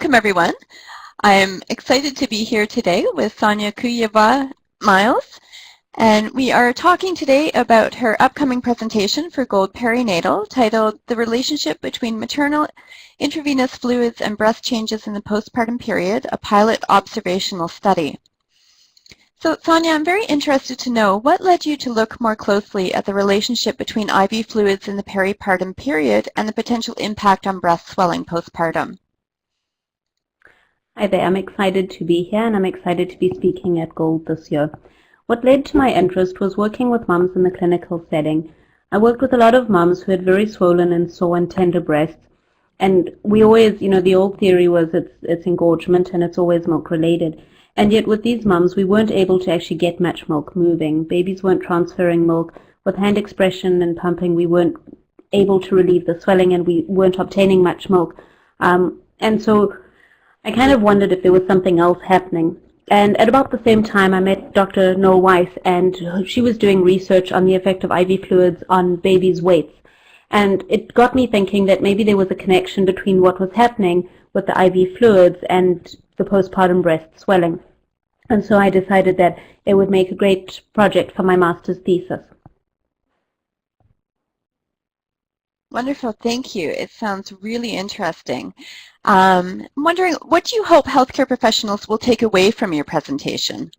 Welcome, everyone. I'm excited to be here today with Sonja Kujawa-Myles, and we are talking today about her upcoming presentation for Gold Perinatal titled The Relationship Between Maternal Intravenous Fluids and Breast Changes in the Postpartum Period, a Pilot Observational Study. So, Sonja, I'm very interested to know what led you to look more closely at the relationship between IV fluids in the peripartum period and the potential impact on breast swelling postpartum. Hi there, I'm excited to be here and I'm excited to be speaking at Gold this year. What led to my interest was working with mums in the clinical setting. I worked with a lot of mums who had very swollen and sore and tender breasts, and we always, the old theory was it's engorgement and it's always milk related. And yet with these mums, we weren't able to actually get much milk moving. Babies weren't transferring milk. With hand expression and pumping, we weren't able to relieve the swelling and we weren't obtaining much milk. And so I kind of wondered if there was something else happening. And at about the same time, I met Dr. Weiss, and she was doing research on the effect of IV fluids on babies' weights. And it got me thinking that maybe there was a connection between what was happening with the IV fluids and the postpartum breast swelling. And so I decided that it would make a great project for my master's thesis. Wonderful, thank you. It sounds really interesting. I'm wondering, what do you hope healthcare professionals will take away from your presentation?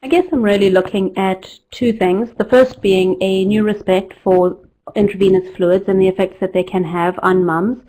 I guess I'm really looking at two things. The first being a new respect for intravenous fluids and the effects that they can have on mums.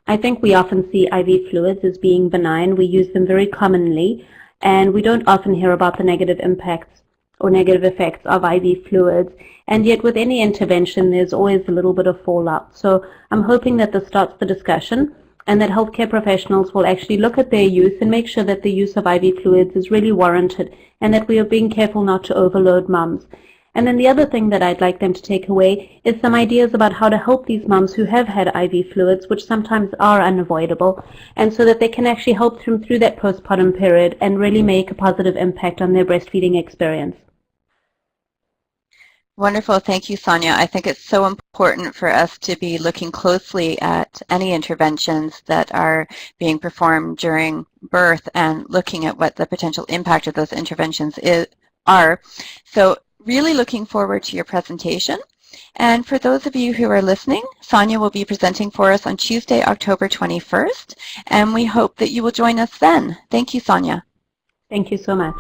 I think we often see IV fluids as being benign. We use them very commonly, and we don't often hear about the negative impacts or negative effects of IV fluids. And yet with any intervention, there's always a little bit of fallout. So I'm hoping that this starts the discussion and that healthcare professionals will actually look at their use and make sure that the use of IV fluids is really warranted and that we are being careful not to overload mums. And then the other thing that I'd like them to take away is some ideas about how to help these mums who have had IV fluids, which sometimes are unavoidable, and so that they can actually help them through that postpartum period and really make a positive impact on their breastfeeding experience. Wonderful. Thank you, Sonja. I think it's so important for us to be looking closely at any interventions that are being performed during birth and looking at what the potential impact of those interventions are. So really looking forward to your presentation. And for those of you who are listening, Sonja will be presenting for us on Tuesday, October 21st, and we hope that you will join us then. Thank you, Sonja. Thank you so much.